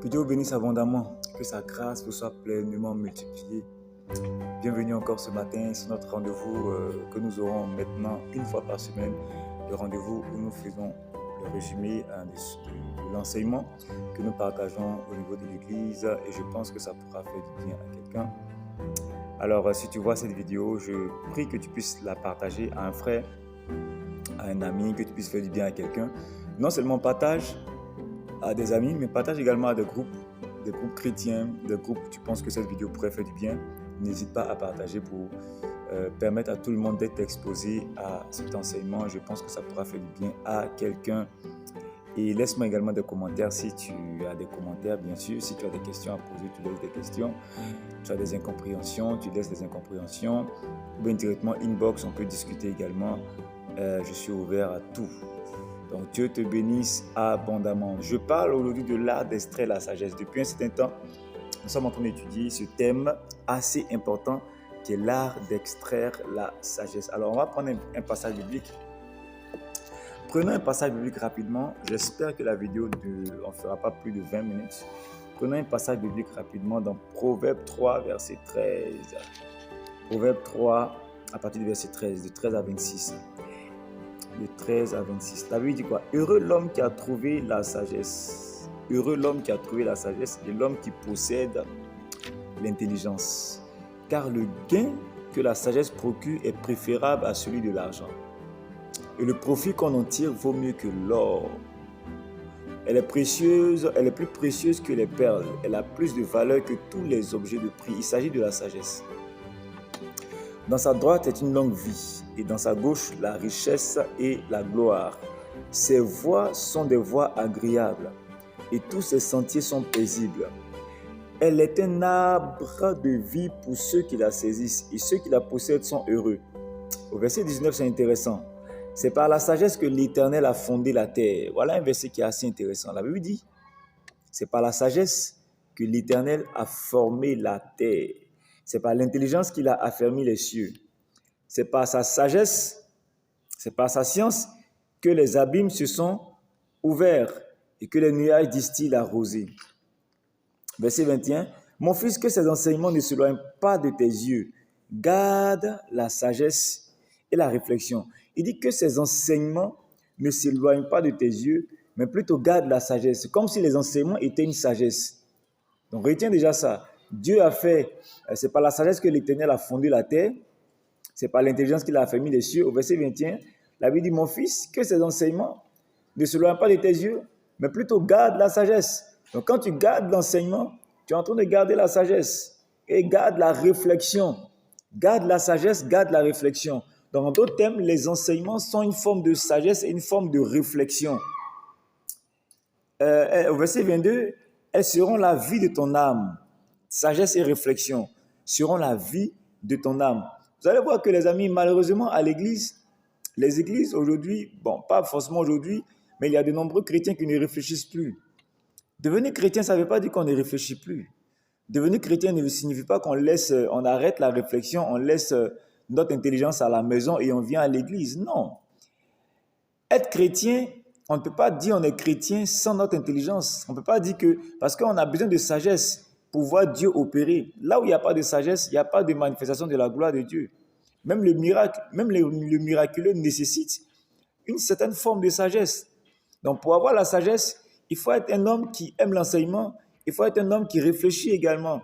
Que Dieu vous bénisse abondamment, que sa grâce vous soit pleinement multipliée. Bienvenue encore ce matin sur notre rendez-vous que nous aurons maintenant une fois par semaine, le rendez-vous où nous faisons le résumé de l'enseignement que nous partageons au niveau de l'Église et je pense que ça pourra faire du bien à quelqu'un. Alors si tu vois cette vidéo, je prie que tu puisses la partager à un frère, à un ami, que tu puisses faire du bien à quelqu'un. Non seulement partage à des amis, mais partage également à des groupes chrétiens, des groupes où tu penses que cette vidéo pourrait faire du bien. N'hésite pas à partager pour permettre à tout le monde d'être exposé à cet enseignement. Je pense que ça pourra faire du bien à quelqu'un. Et laisse-moi également des commentaires si tu as des commentaires, bien sûr. Si tu as des questions à poser, tu laisses des questions. Tu as des incompréhensions, tu laisses des incompréhensions. Ou bien directement inbox, on peut discuter également. Je suis ouvert à tout. Donc Dieu te bénisse abondamment. Je parle aujourd'hui de l'art d'extraire la sagesse. Depuis un certain temps, nous sommes en train d'étudier ce thème assez important qui est l'art d'extraire la sagesse. Alors on va prendre un passage biblique. Prenons un passage biblique rapidement. J'espère que la vidéo ne fera pas plus de 20 minutes. Prenons un passage biblique rapidement dans Proverbe 3, verset 13. Proverbe 3, à partir du verset 13, de 13 à 26. De 13 à 26. La Bible dit quoi? Heureux l'homme qui a trouvé la sagesse. Heureux l'homme qui a trouvé la sagesse et l'homme qui possède l'intelligence. Car le gain que la sagesse procure est préférable à celui de l'argent. Et le profit qu'on en tire vaut mieux que l'or. Elle est précieuse, elle est plus précieuse que les perles. Elle a plus de valeur que tous les objets de prix. Il s'agit de la sagesse. Dans sa droite est une longue vie, et dans sa gauche la richesse et la gloire. Ses voies sont des voies agréables, et tous ses sentiers sont paisibles. Elle est un arbre de vie pour ceux qui la saisissent, et ceux qui la possèdent sont heureux. Au verset 19, c'est intéressant. C'est par la sagesse que l'Éternel a fondé la terre. Voilà un verset qui est assez intéressant. La Bible dit, c'est par la sagesse que l'Éternel a formé la terre. C'est par l'intelligence qu'il a affermi les cieux. C'est par sa sagesse, c'est par sa science que les abîmes se sont ouverts et que les nuages distillent la rosée. Verset 21. Mon fils, que ces enseignements ne s'éloignent pas de tes yeux. Garde la sagesse et la réflexion. Il dit que ces enseignements ne s'éloignent pas de tes yeux, mais plutôt garde la sagesse. C'est comme si les enseignements étaient une sagesse. Donc retiens déjà ça. Dieu a fait, c'est par la sagesse que l'Éternel a fondé la terre, c'est par l'intelligence qu'il a affermi les cieux. Au verset 21, la Bible dit, mon fils, que ces enseignements ne s'éloignent pas de tes yeux, mais plutôt garde la sagesse. Donc quand tu gardes l'enseignement, tu es en train de garder la sagesse et garde la réflexion. Garde la sagesse, garde la réflexion. Donc en d'autres termes, les enseignements sont une forme de sagesse et une forme de réflexion. Au verset 22, elles seront la vie de ton âme. Sagesse et réflexion seront la vie de ton âme. Vous allez voir que les amis, malheureusement à l'église, les églises aujourd'hui, bon, pas forcément aujourd'hui, mais il y a de nombreux chrétiens qui ne réfléchissent plus. Devenir chrétien, ça ne veut pas dire qu'on ne réfléchit plus. Devenir chrétien ne signifie pas on arrête la réflexion, on laisse notre intelligence à la maison et on vient à l'église. Non. Être chrétien, on ne peut pas dire on est chrétien sans notre intelligence. On ne peut pas dire que, parce qu'on a besoin de sagesse pour voir Dieu opérer. Là où il n'y a pas de sagesse, il n'y a pas de manifestation de la gloire de Dieu. Même le miracle, même le miraculeux nécessite une certaine forme de sagesse. Donc pour avoir la sagesse, il faut être un homme qui aime l'enseignement, il faut être un homme qui réfléchit également.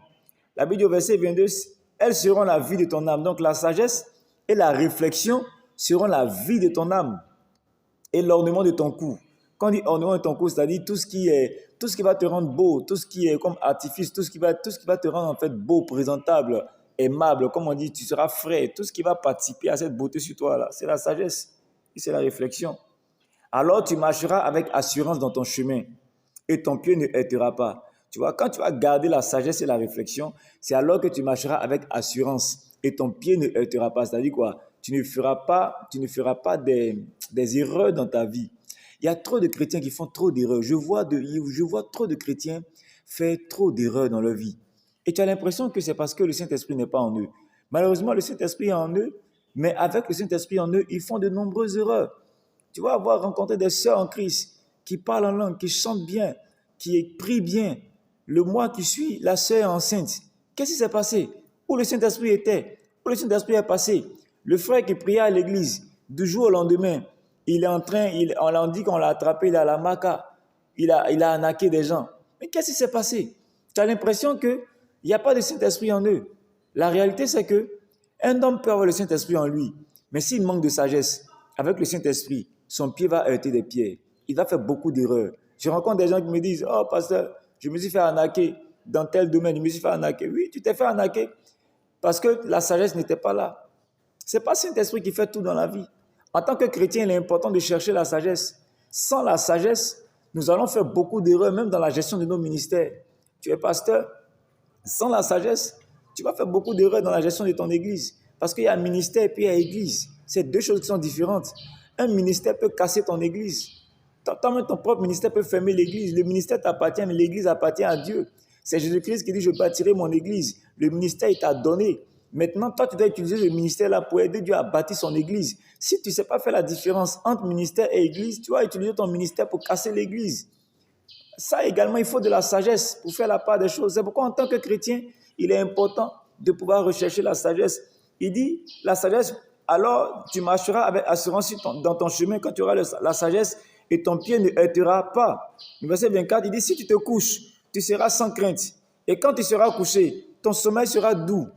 La Bible au verset 22, elles seront la vie de ton âme. Donc la sagesse et la réflexion seront la vie de ton âme et l'ornement de ton cou. Quand on dit ornement de ton cou, c'est-à-dire tout ce qui va te rendre beau, tout ce qui est comme artifice, tout ce qui va te rendre en fait beau, présentable, aimable, comme on dit, tu seras frais, tout ce qui va participer à cette beauté sur toi là, c'est la sagesse et c'est la réflexion. Alors tu marcheras avec assurance dans ton chemin et ton pied ne heurtera pas. Tu vois, quand tu vas garder la sagesse et la réflexion, c'est alors que tu marcheras avec assurance et ton pied ne heurtera pas. C'est-à-dire quoi? Tu ne feras pas des erreurs dans ta vie. Il y a trop de chrétiens qui font trop d'erreurs. Je vois trop de chrétiens faire trop d'erreurs dans leur vie. Et tu as l'impression que c'est parce que le Saint-Esprit n'est pas en eux. Malheureusement, le Saint-Esprit est en eux, mais avec le Saint-Esprit en eux, ils font de nombreuses erreurs. Tu vas avoir rencontré des sœurs en Christ qui parlent en langue, qui chantent bien, qui prient bien, Le mois qui suit, la sœur est enceinte. Qu'est-ce qui s'est passé? Où le Saint-Esprit était? Où le Saint-Esprit est passé? Le frère qui priait à l'église, du jour au lendemain, il est en train, on l'a dit qu'on l'a attrapé, il a la maca, il a arnaqué des gens. Mais qu'est-ce qui s'est passé? Tu as l'impression qu'il n'y a pas de Saint-Esprit en eux. La réalité, c'est que un homme peut avoir le Saint-Esprit en lui, mais s'il manque de sagesse, avec le Saint-Esprit, son pied va heurter des pierres. Il va faire beaucoup d'erreurs. Je rencontre des gens qui me disent, oh pasteur, je me suis fait arnaquer dans tel domaine, je me suis fait arnaquer. Oui, tu t'es fait arnaquer parce que la sagesse n'était pas là. Ce n'est pas le Saint-Esprit qui fait tout dans la vie. En tant que chrétien, il est important de chercher la sagesse. Sans la sagesse, nous allons faire beaucoup d'erreurs, même dans la gestion de nos ministères. Tu es pasteur, sans la sagesse, tu vas faire beaucoup d'erreurs dans la gestion de ton église. Parce qu'il y a ministère et puis il y a église. C'est deux choses qui sont différentes. Un ministère peut casser ton église. Toi-même, ton propre ministère peut fermer l'église. Le ministère t'appartient, mais l'église appartient à Dieu. C'est Jésus-Christ qui dit, je bâtirai mon église. Le ministère, il t'a donné. Maintenant, toi, tu dois utiliser ce ministère-là pour aider Dieu à bâtir son église. Si tu ne sais pas faire la différence entre ministère et église, tu vas utiliser ton ministère pour casser l'église. Ça également, il faut de la sagesse pour faire la part des choses. C'est pourquoi en tant que chrétien, il est important de pouvoir rechercher la sagesse. Il dit, la sagesse, alors tu marcheras avec assurance dans ton chemin quand tu auras la sagesse et ton pied ne heurtera pas. Le verset 24, il dit, si tu te couches, tu seras sans crainte. Et quand tu seras couché, ton sommeil sera doux.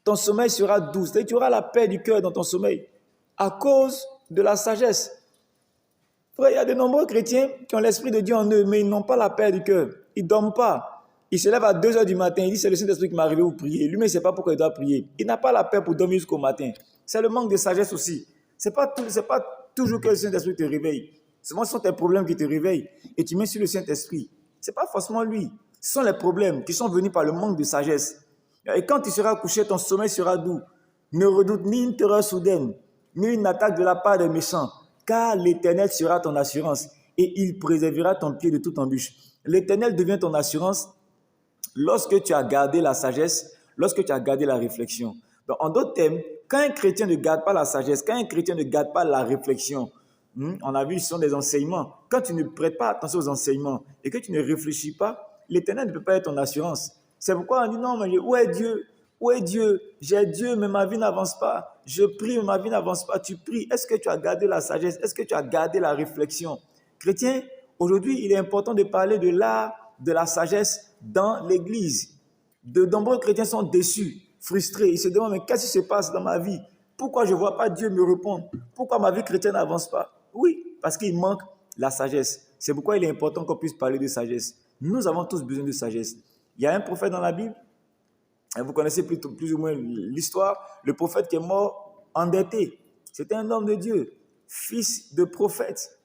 Ton sommeil sera doux. C'est-à-dire que tu auras la paix du cœur dans ton sommeil à cause de la sagesse. Frère, il y a de nombreux chrétiens qui ont l'Esprit de Dieu en eux, mais ils n'ont pas la paix du cœur. Ils ne dorment pas. Ils se lèvent à 2 heures du matin. Ils disent, c'est le Saint-Esprit qui m'est arrivé pour prier. Lui, mais il ne sait pas pourquoi il doit prier. Il n'a pas la paix pour dormir jusqu'au matin. C'est le manque de sagesse aussi. Ce n'est pas toujours que le Saint-Esprit te réveille. Souvent, ce sont tes problèmes qui te réveillent. Et tu mets sur le Saint-Esprit. Ce n'est pas forcément lui. Ce sont les problèmes qui sont venus par le manque de sagesse. Et quand tu seras couché, ton sommeil sera doux. Ne redoute ni une terreur soudaine, ni une attaque de la part des méchants, car l'Éternel sera ton assurance et il préservera ton pied de toute embûche. L'Éternel devient ton assurance lorsque tu as gardé la sagesse, lorsque tu as gardé la réflexion. Donc, en d'autres termes, quand un chrétien ne garde pas la sagesse, quand un chrétien ne garde pas la réflexion, on a vu, ce sont des enseignements. Quand tu ne prêtes pas attention aux enseignements et que tu ne réfléchis pas, l'Éternel ne peut pas être ton assurance. C'est pourquoi on dit non, mais où est Dieu? Où est Dieu? J'ai Dieu, mais ma vie n'avance pas. Je prie, mais ma vie n'avance pas. Tu pries. Est-ce que tu as gardé la sagesse? Est-ce que tu as gardé la réflexion? Chrétien, aujourd'hui, il est important de parler de l'art de la sagesse dans l'Église. De nombreux chrétiens sont déçus, frustrés. Ils se demandent, mais qu'est-ce qui se passe dans ma vie? Pourquoi je ne vois pas Dieu me répondre? Pourquoi ma vie chrétienne n'avance pas? Oui, parce qu'il manque la sagesse. C'est pourquoi il est important qu'on puisse parler de sagesse. Nous avons tous besoin de sagesse. Il y a un prophète dans la Bible, vous connaissez plus ou moins l'histoire, le prophète qui est mort endetté. C'était un homme de Dieu, fils de prophète,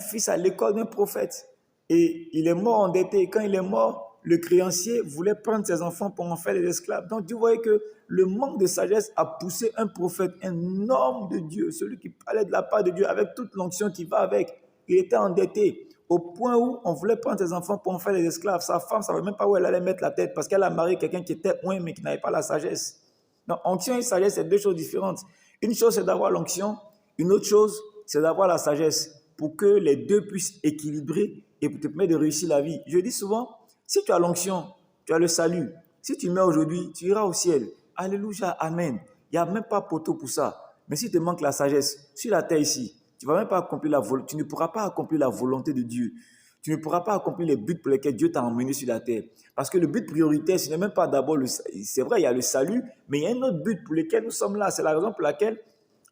fils à l'école d'un prophète. Et il est mort endetté. Et quand il est mort, le créancier voulait prendre ses enfants pour en faire des esclaves. Donc, vous voyez que le manque de sagesse a poussé un prophète, un homme de Dieu, celui qui parlait de la part de Dieu avec toute l'onction qui va avec. Il était endetté au point où on voulait prendre ses enfants pour en faire des esclaves. Sa femme ne savait même pas où elle allait mettre la tête parce qu'elle a marié quelqu'un qui était loin mais qui n'avait pas la sagesse. Donc, onction et sagesse, c'est deux choses différentes. Une chose, c'est d'avoir l'onction. Une autre chose, c'est d'avoir la sagesse pour que les deux puissent équilibrer et pour te permettre de réussir la vie. Je dis souvent, si tu as l'onction, tu as le salut. Si tu meurs aujourd'hui, tu iras au ciel. Alléluia, amen. Il n'y a même pas poteau pour ça. Mais si te manque la sagesse, sur la terre ici, tu ne pourras pas accomplir la volonté de Dieu. Tu ne pourras pas accomplir les buts pour lesquels Dieu t'a emmené sur la terre. Parce que le but prioritaire, ce n'est même pas d'abord c'est vrai, il y a le salut, mais il y a un autre but pour lequel nous sommes là. C'est la raison pour laquelle,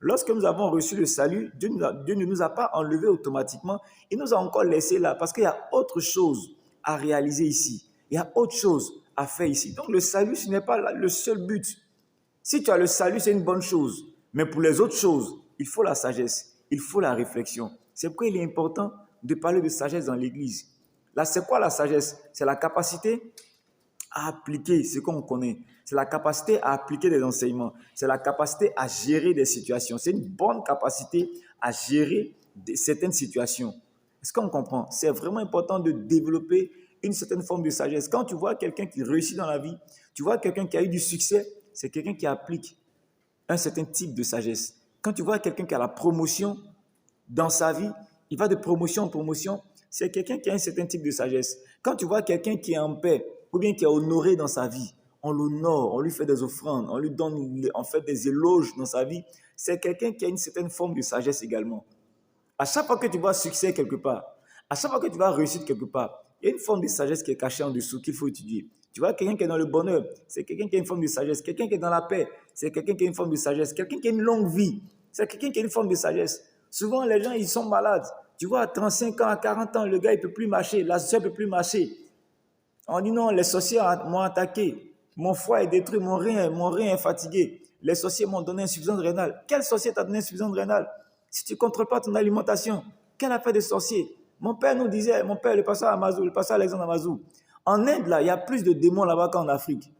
lorsque nous avons reçu le salut, Dieu ne nous a pas enlevés automatiquement. Il nous a encore laissés là parce qu'il y a autre chose à réaliser ici. Il y a autre chose à faire ici. Donc le salut, ce n'est pas le seul but. Si tu as le salut, c'est une bonne chose. Mais pour les autres choses, il faut la sagesse. Il faut la réflexion. C'est pourquoi il est important de parler de sagesse dans l'Église. Là, c'est quoi la sagesse? C'est la capacité à appliquer ce qu'on connaît. C'est la capacité à appliquer des enseignements. C'est la capacité à gérer des situations. C'est une bonne capacité à gérer certaines situations. Est-ce qu'on comprend? C'est vraiment important de développer une certaine forme de sagesse. Quand tu vois quelqu'un qui réussit dans la vie, tu vois quelqu'un qui a eu du succès, c'est quelqu'un qui applique un certain type de sagesse. Quand tu vois quelqu'un qui a la promotion dans sa vie, il va de promotion en promotion, c'est quelqu'un qui a un certain type de sagesse. Quand tu vois quelqu'un qui est en paix ou bien qui est honoré dans sa vie. On l'honore, on lui fait des offrandes, on lui donne en fait des éloges dans sa vie. C'est quelqu'un qui a une certaine forme de sagesse également. À chaque fois que tu vois succès quelque part, à chaque fois que tu vas réussir quelque part, il y a une forme de sagesse qui est cachée en dessous qu'il faut étudier. Tu vois, quelqu'un qui est dans le bonheur, c'est quelqu'un qui a une forme de sagesse. Quelqu'un qui est dans la paix, c'est quelqu'un qui a une forme de sagesse. Quelqu'un qui a une longue vie, c'est quelqu'un qui a une forme de sagesse. Souvent, les gens, ils sont malades. Tu vois, à 35 ans, à 40 ans, le gars, il ne peut plus marcher. La soeur ne peut plus marcher. On dit non, les sorciers m'ont attaqué. Mon foie est détruit, mon rein est fatigué. Les sorciers m'ont donné insuffisance rénale. Quel sorcier t'a donné insuffisance rénale? Si tu ne contrôles pas ton alimentation, quel affaire de sorcier? Mon père nous disait, mon père, le pasteur Amazou, le pasteur Alexandre Amazou, en Inde, là, il y a plus de démons là-bas qu'en Afrique.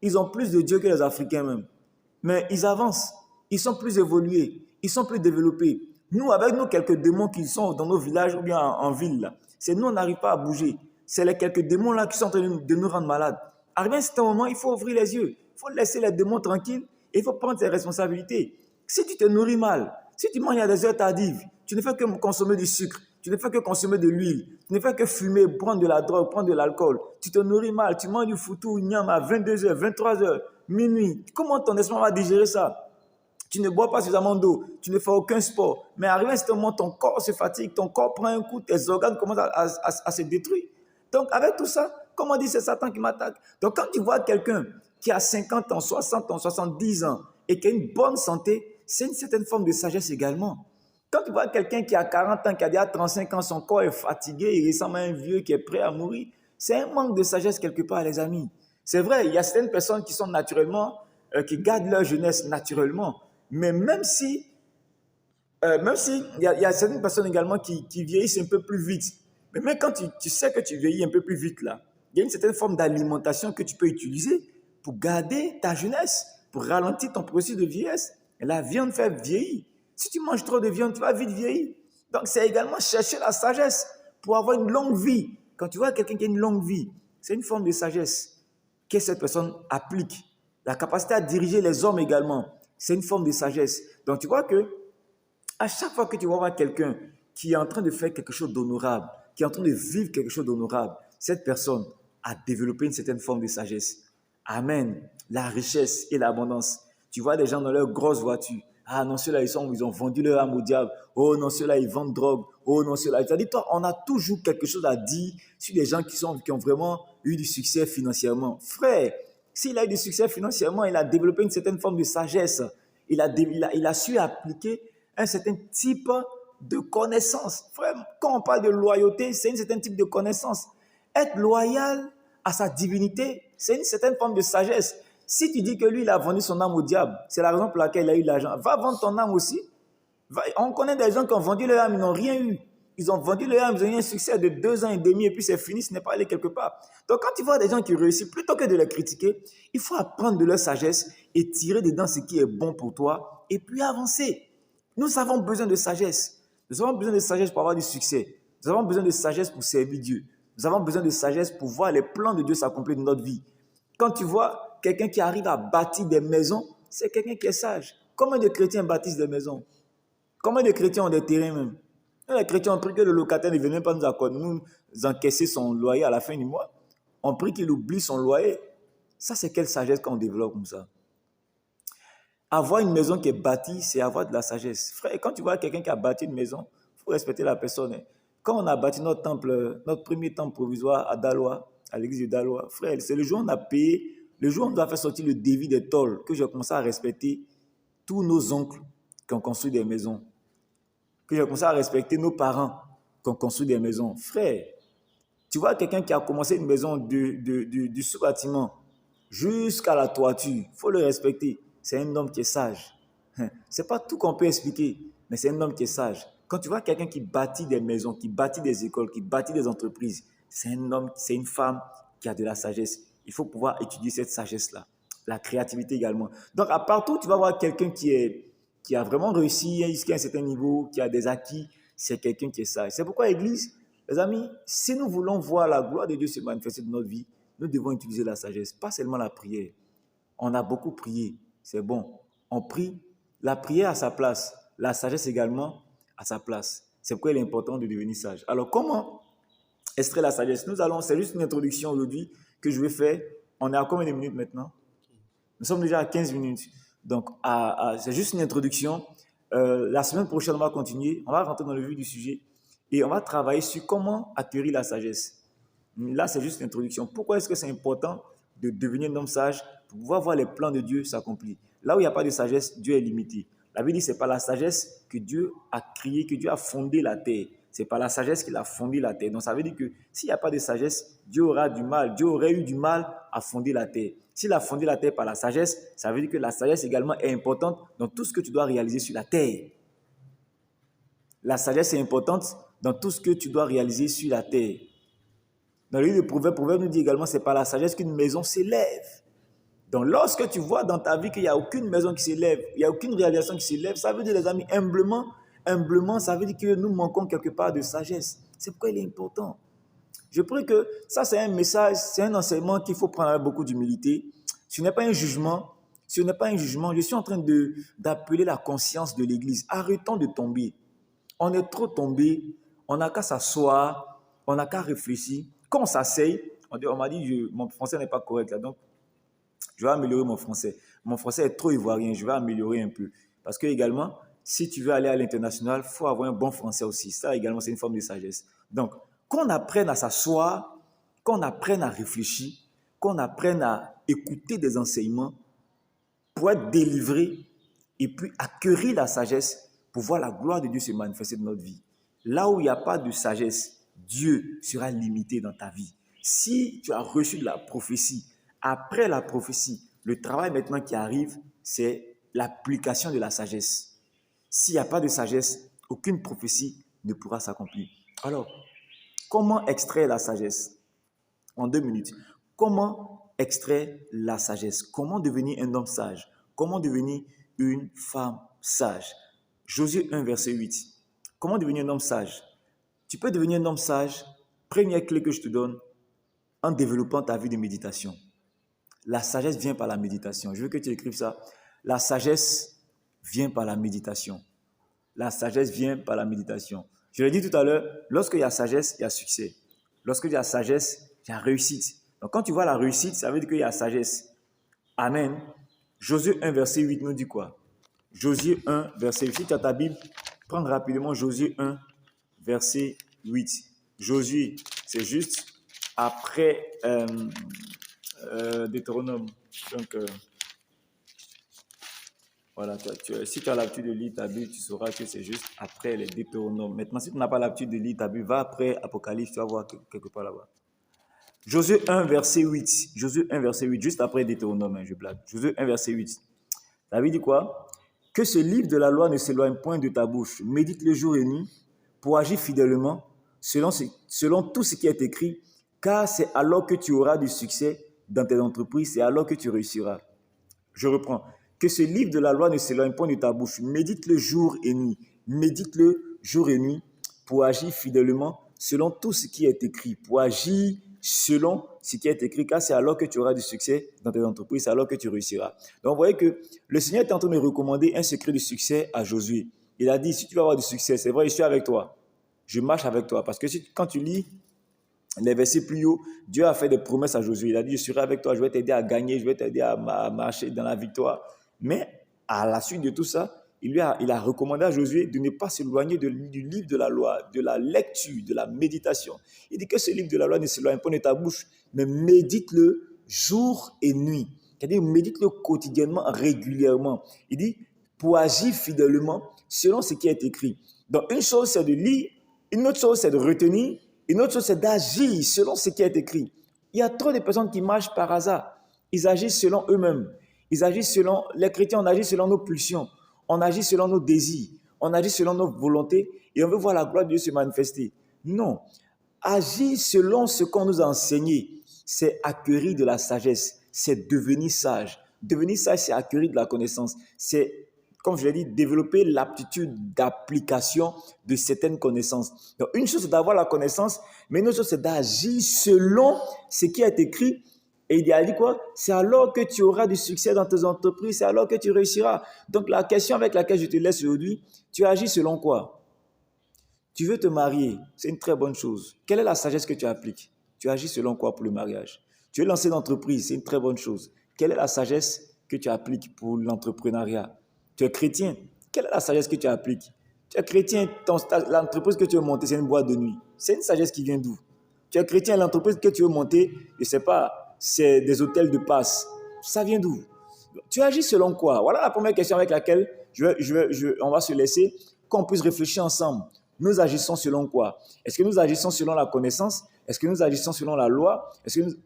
Ils ont plus de dieux que les Africains même. Mais ils avancent, ils sont plus évolués, ils sont plus développés. Nous, avec nous, quelques démons qui sont dans nos villages ou bien en ville, là, c'est nous, on n'arrive pas à bouger. C'est les quelques démons là qui sont en train de nous rendre malades. Arrivé à un certain moment, il faut ouvrir les yeux. Il faut laisser les démons tranquilles et il faut prendre ses responsabilités. Si tu te nourris mal, si tu manges à des heures tardives, tu ne fais que consommer du sucre, tu ne fais que consommer de l'huile, tu ne fais que fumer, prendre de la drogue, prendre de l'alcool, tu te nourris mal, tu manges du foutou, nyam à 22h, 23h, minuit. Comment ton estomac va digérer ça? Tu ne bois pas suffisamment d'eau, tu ne fais aucun sport. Mais arrivé à ce moment, ton corps se fatigue, ton corps prend un coup, tes organes commencent à se détruire. Donc, avec tout ça, comme on dit, c'est Satan qui m'attaque. Donc, quand tu vois quelqu'un qui a 50 ans, 60 ans, 70 ans et qui a une bonne santé, c'est une certaine forme de sagesse également. Quand tu vois quelqu'un qui a 40 ans, qui a déjà 35 ans, son corps est fatigué, il ressemble à un vieux qui est prêt à mourir, c'est un manque de sagesse quelque part, les amis. C'est vrai, il y a certaines personnes qui sont naturellement, qui gardent leur jeunesse naturellement. Mais même si il y a certaines personnes également qui vieillissent un peu plus vite. Mais même quand tu sais que tu vieillis un peu plus vite, là, il y a une certaine forme d'alimentation que tu peux utiliser pour garder ta jeunesse, pour ralentir ton processus de vieillesse. Et la viande fait vieillir. Si tu manges trop de viande, tu vas vite vieillir. Donc, c'est également chercher la sagesse pour avoir une longue vie. Quand tu vois quelqu'un qui a une longue vie, c'est une forme de sagesse que cette personne applique. La capacité à diriger les hommes également, c'est une forme de sagesse. Donc, tu vois que à chaque fois que tu vas voir quelqu'un qui est en train de faire quelque chose d'honorable, qui est en train de vivre quelque chose d'honorable, cette personne a développé une certaine forme de sagesse. Amen. La richesse et l'abondance. Tu vois des gens dans leur grosse voiture. Ah non, ceux-là, ils ont vendu leur âme au diable. Oh non, ceux-là, ils vendent drogue. Oh non, ceux-là. C'est-à-dire, toi, on a toujours quelque chose à dire sur des gens qui ont vraiment eu du succès financièrement. Frère, s'il a eu du succès financièrement, il a développé une certaine forme de sagesse. Il a su appliquer un certain type de connaissance. Frère, quand on parle de loyauté, c'est un certain type de connaissance. Être loyal à sa divinité, c'est une certaine forme de sagesse. Si tu dis que lui, il a vendu son âme au diable, c'est la raison pour laquelle il a eu l'argent. Va vendre ton âme aussi. On connaît des gens qui ont vendu leur âme, ils n'ont rien eu. Ils ont vendu leur âme, ils ont eu un succès de 2 ans et demi et puis c'est fini, ce n'est pas allé quelque part. Donc quand tu vois des gens qui réussissent, plutôt que de les critiquer, il faut apprendre de leur sagesse et tirer dedans ce qui est bon pour toi et puis avancer. Nous avons besoin de sagesse. Nous avons besoin de sagesse pour avoir du succès. Nous avons besoin de sagesse pour servir Dieu. Nous avons besoin de sagesse pour voir les plans de Dieu s'accomplir dans notre vie. Quand tu vois quelqu'un qui arrive à bâtir des maisons, c'est quelqu'un qui est sage. Combien de chrétiens bâtissent des maisons? Combien de chrétiens ont des terrains même? Les chrétiens ont pris que le locataire ne venait même pas nous encaisser son loyer à la fin du mois. On prie qu'il oublie son loyer. Ça, c'est quelle sagesse qu'on développe comme ça? Avoir une maison qui est bâtie, c'est avoir de la sagesse. Frère, quand tu vois quelqu'un qui a bâti une maison, il faut respecter la personne. Quand on a bâti notre temple, notre premier temple provisoire à Daloa, à l'église de Daloa, frère, c'est le jour où on a payé, le jour où on nous a fait sortir le devis des tôles, que j'ai commencé à respecter tous nos oncles qui ont construit des maisons, que j'ai commencé à respecter nos parents qui ont construit des maisons. Frère, tu vois quelqu'un qui a commencé une maison du sous-bâtiment jusqu'à la toiture, il faut le respecter. C'est un homme qui est sage. Ce n'est pas tout qu'on peut expliquer, mais c'est un homme qui est sage. Quand tu vois quelqu'un qui bâtit des maisons, qui bâtit des écoles, qui bâtit des entreprises, c'est un homme, c'est une femme qui a de la sagesse. Il faut pouvoir étudier cette sagesse-là. La créativité également. Donc, à partout, tu vas voir quelqu'un qui a vraiment réussi jusqu'à un certain niveau, qui a des acquis, c'est quelqu'un qui est sage. C'est pourquoi, Église, les amis, si nous voulons voir la gloire de Dieu se manifester dans notre vie, nous devons utiliser la sagesse, pas seulement la prière. On a beaucoup prié, c'est bon. On prie, la prière à sa place, la sagesse également à sa place. C'est pourquoi il est important de devenir sage. Alors, comment Extraire la sagesse. C'est juste une introduction aujourd'hui que je vais faire. On est à combien de minutes maintenant? Nous sommes déjà à 15 minutes. Donc, c'est juste une introduction. La semaine prochaine, on va continuer. On va rentrer dans le vif du sujet et on va travailler sur comment acquérir la sagesse. Là, c'est juste l'introduction. Pourquoi est-ce que c'est important de devenir un homme sage pour pouvoir voir les plans de Dieu s'accomplir? Là où il n'y a pas de sagesse, Dieu est limité. La Bible dit que ce n'est pas la sagesse que Dieu a créée, que Dieu a fondé la terre. Ce n'est pas la sagesse qu'il a fondé la terre. Donc, ça veut dire que s'il n'y a pas de sagesse, Dieu aurait eu du mal à fonder la terre. S'il a fondé la terre par la sagesse, ça veut dire que la sagesse également est importante dans tout ce que tu dois réaliser sur la terre. La sagesse est importante dans tout ce que tu dois réaliser sur la terre. Dans le livre de Proverbes nous dit également que ce n'est pas la sagesse qu'une maison s'élève. Donc, lorsque tu vois dans ta vie qu'il n'y a aucune maison qui s'élève, il n'y a aucune réalisation qui s'élève, ça veut dire, les amis, humblement, ça veut dire que nous manquons quelque part de sagesse. C'est pourquoi il est important. Je prie que ça, c'est un message, c'est un enseignement qu'il faut prendre avec beaucoup d'humilité. Ce n'est pas un jugement. Ce n'est pas un jugement. Je suis en train d'appeler la conscience de l'Église. Arrêtons de tomber. On est trop tombé. On n'a qu'à s'asseoir. On n'a qu'à réfléchir. Quand on s'asseye, on m'a dit mon français n'est pas correct là, donc je vais améliorer mon français. Mon français est trop ivoirien, je vais améliorer un peu. Parce que également, si tu veux aller à l'international, il faut avoir un bon français aussi. Ça également, c'est une forme de sagesse. Donc, qu'on apprenne à s'asseoir, qu'on apprenne à réfléchir, qu'on apprenne à écouter des enseignements pour être délivré et puis acquérir la sagesse pour voir la gloire de Dieu se manifester dans notre vie. Là où il n'y a pas de sagesse, Dieu sera limité dans ta vie. Si tu as reçu de la prophétie, après la prophétie, le travail maintenant qui arrive, c'est l'application de la sagesse. S'il n'y a pas de sagesse, aucune prophétie ne pourra s'accomplir. Alors, comment extraire la sagesse? En 2 minutes. Comment extraire la sagesse? Comment devenir un homme sage? Comment devenir une femme sage? Josué 1, verset 8. Comment devenir un homme sage? Tu peux devenir un homme sage, première clé que je te donne, en développant ta vie de méditation. La sagesse vient par la méditation. Je veux que tu écrives ça. La sagesse vient par la méditation. La sagesse vient par la méditation. Je l'ai dit tout à l'heure, lorsqu'il y a sagesse, il y a succès. Lorsqu'il y a sagesse, il y a réussite. Donc quand tu vois la réussite, ça veut dire qu'il y a sagesse. Amen. Josué 1, verset 8 nous dit quoi? Josué 1, verset 8. Si tu as ta Bible, prends rapidement Josué 1, verset 8. Josué, c'est juste après Deutéronome. Donc, voilà, si tu as l'habitude de lire ta Bible, tu sauras que c'est juste après les Deutéronomes. Maintenant, si tu n'as pas l'habitude de lire ta Bible, va après Apocalypse, tu vas voir quelque part là-bas. Josué 1, verset 8. Josué 1, verset 8, juste après Deutéronome, je blague. Josué 1, verset 8. La Bible dit quoi? Que ce livre de la loi ne s'éloigne point de ta bouche. Médite-le jour et nuit pour agir fidèlement selon tout ce qui est écrit, car c'est alors que tu auras du succès dans tes entreprises, c'est alors que tu réussiras. Je reprends. Que ce livre de la loi ne s'éloigne point de ta bouche. Médite-le jour et nuit. Médite-le jour et nuit pour agir fidèlement selon tout ce qui est écrit. Pour agir selon ce qui est écrit, car c'est alors que tu auras du succès dans tes entreprises, c'est alors que tu réussiras. Donc, vous voyez que le Seigneur est en train de recommander un secret de succès à Josué. Il a dit, si tu vas avoir du succès, c'est vrai, je suis avec toi. Je marche avec toi. Parce que quand tu lis les versets plus haut, Dieu a fait des promesses à Josué. Il a dit, je serai avec toi, je vais t'aider à gagner, je vais t'aider à marcher dans la victoire. Mais à la suite de tout ça, il a recommandé à Josué de ne pas s'éloigner du livre de la loi, de la lecture, de la méditation. Il dit que ce livre de la loi ne s'éloigne pas de ta bouche, mais médite-le jour et nuit. C'est-à-dire, médite-le quotidiennement, régulièrement. Il dit, pour agir fidèlement selon ce qui est écrit. Donc, une chose, c'est de lire, une autre chose, c'est de retenir, une autre chose, c'est d'agir selon ce qui est écrit. Il y a trop de personnes qui marchent par hasard. Ils agissent selon eux-mêmes. Ils agissent selon, les chrétiens, on agit selon nos pulsions. On agit selon nos désirs. On agit selon nos volontés. Et on veut voir la gloire de Dieu se manifester. Non. Agir selon ce qu'on nous a enseigné, c'est acquérir de la sagesse. C'est devenir sage. Devenir sage, c'est acquérir de la connaissance. C'est, comme je l'ai dit, développer l'aptitude d'application de certaines connaissances. Donc, une chose, c'est d'avoir la connaissance, mais une autre chose, c'est d'agir selon ce qui est écrit. Et il a dit quoi? C'est alors que tu auras du succès dans tes entreprises, c'est alors que tu réussiras. Donc, la question avec laquelle je te laisse aujourd'hui, tu agis selon quoi? Tu veux te marier, c'est une très bonne chose. Quelle est la sagesse que tu appliques? Tu agis selon quoi pour le mariage? Tu es lancé d'entreprise, c'est une très bonne chose. Quelle est la sagesse que tu appliques pour l'entrepreneuriat? Tu es chrétien, quelle est la sagesse que tu appliques? Tu es chrétien, l'entreprise que tu veux monter, c'est une boîte de nuit. C'est une sagesse qui vient d'où? Tu es chrétien, l'entreprise que tu veux monter, je ne sais pas, c'est des hôtels de passe. Ça vient d'où? Tu agis selon quoi? Voilà la première question avec laquelle on va se laisser, qu'on puisse réfléchir ensemble. Nous agissons selon quoi? Est-ce que nous agissons selon la connaissance? Est-ce que nous agissons selon la loi?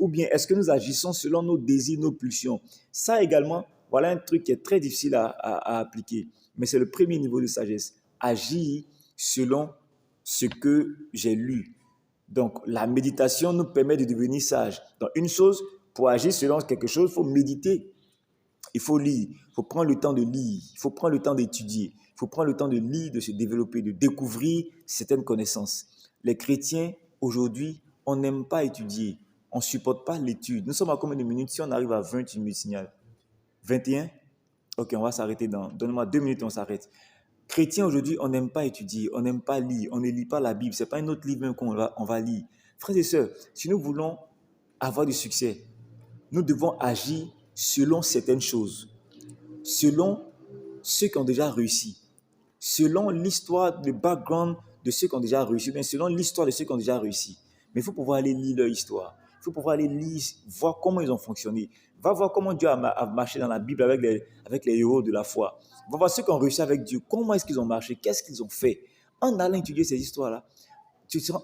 Ou bien est-ce que nous agissons selon nos désirs, nos pulsions? Ça également, voilà un truc qui est très difficile à appliquer. Mais c'est le premier niveau de sagesse. Agir selon ce que j'ai lu. Donc, la méditation nous permet de devenir sage. Donc, une chose, pour agir selon quelque chose, il faut méditer. Il faut lire, il faut prendre le temps de lire, il faut prendre le temps d'étudier, il faut prendre le temps de lire, de se développer, de découvrir certaines connaissances. Les chrétiens, aujourd'hui, on n'aime pas étudier, on ne supporte pas l'étude. Nous sommes à combien de minutes? Si on arrive à 20, tu me signales. 21? Ok, on va s'arrêter donne-moi 2 minutes, on s'arrête. Chrétiens, aujourd'hui, on n'aime pas étudier, on n'aime pas lire, on ne lit pas la Bible. Ce n'est pas un autre livre même qu'on va lire. Frères et sœurs, si nous voulons avoir du succès, nous devons agir selon certaines choses, selon ceux qui ont déjà réussi, selon l'histoire, le background de ceux qui ont déjà réussi, bien selon l'histoire de ceux qui ont déjà réussi. Mais il faut pouvoir aller lire leur histoire. Il faut pouvoir aller lire, voir comment ils ont fonctionné. Va voir comment Dieu a marché dans la Bible avec les héros de la foi. Va voir ceux qui ont réussi avec Dieu. Comment est-ce qu'ils ont marché? Qu'est-ce qu'ils ont fait? En allant étudier ces histoires-là,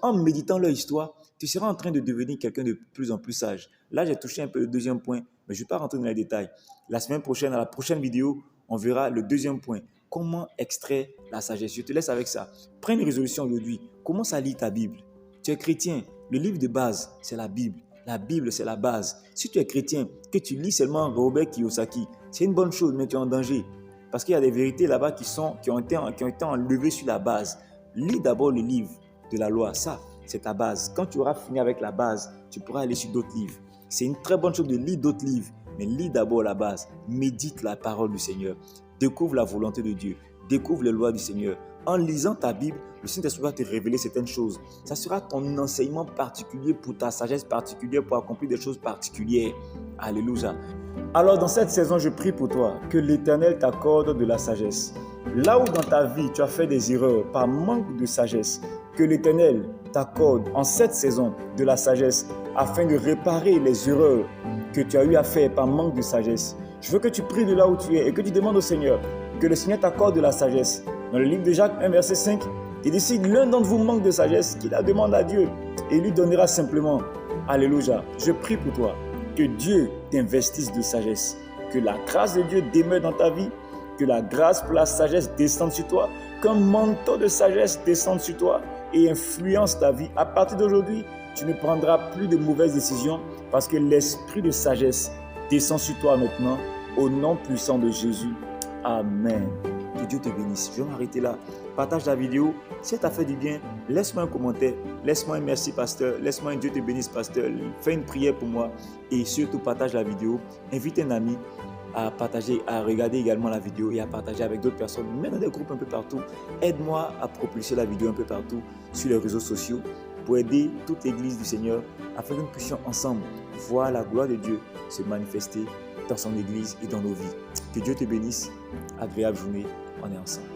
en méditant leur histoire, tu seras en train de devenir quelqu'un de plus en plus sage. Là, j'ai touché un peu le deuxième point, mais je ne vais pas rentrer dans les détails. La semaine prochaine, à la prochaine vidéo, on verra le deuxième point. Comment extraire la sagesse? Je te laisse avec ça. Prends une résolution aujourd'hui. Commence à lire ta Bible. Tu es chrétien. Le livre de base, c'est la Bible. La Bible, c'est la base. Si tu es chrétien, que tu lis seulement Robert Kiyosaki, c'est une bonne chose, mais tu es en danger. Parce qu'il y a des vérités là-bas qui ont été enlevées sur la base. Lis d'abord le livre de la loi. Ça, c'est ta base. Quand tu auras fini avec la base, tu pourras aller sur d'autres livres. C'est une très bonne chose de lire d'autres livres, mais lis d'abord la base. Médite la parole du Seigneur. Découvre la volonté de Dieu. Découvre les lois du Seigneur. En lisant ta Bible, le Saint-Esprit va te révéler certaines choses. Ça sera ton enseignement particulier pour ta sagesse particulière, pour accomplir des choses particulières. Alléluia. Alors dans cette saison, je prie pour toi que l'Éternel t'accorde de la sagesse. Là où dans ta vie, tu as fait des erreurs par manque de sagesse, que l'Éternel t'accorde en cette saison de la sagesse afin de réparer les erreurs que tu as eu à faire par manque de sagesse. Je veux que tu pries de là où tu es et que tu demandes au Seigneur que le Seigneur t'accorde de la sagesse. Dans le livre de Jacques 1, verset 5, il dit si l'un d'entre vous manque de sagesse, qu'il la demande à Dieu et il lui donnera simplement. Alléluia. Je prie pour toi que Dieu t'investisse de sagesse, que la grâce de Dieu demeure dans ta vie, que la grâce pour la sagesse descende sur toi, qu'un manteau de sagesse descende sur toi et influence ta vie. À partir d'aujourd'hui, tu ne prendras plus de mauvaises décisions parce que l'esprit de sagesse descend sur toi maintenant au nom puissant de Jésus. Amen. Que Dieu te bénisse. Je vais m'arrêter là. Partage la vidéo. Si elle t'a fait du bien, laisse-moi un commentaire. Laisse-moi un merci, pasteur. Laisse-moi un Dieu te bénisse, pasteur. Fais une prière pour moi. Et surtout, partage la vidéo. Invite un ami à partager, à regarder également la vidéo et à partager avec d'autres personnes, même dans des groupes un peu partout. Aide-moi à propulser la vidéo un peu partout sur les réseaux sociaux pour aider toute l'église du Seigneur afin que nous puissions ensemble voir la gloire de Dieu se manifester dans son église et dans nos vies. Que Dieu te bénisse. Agréable journée. On est ensemble.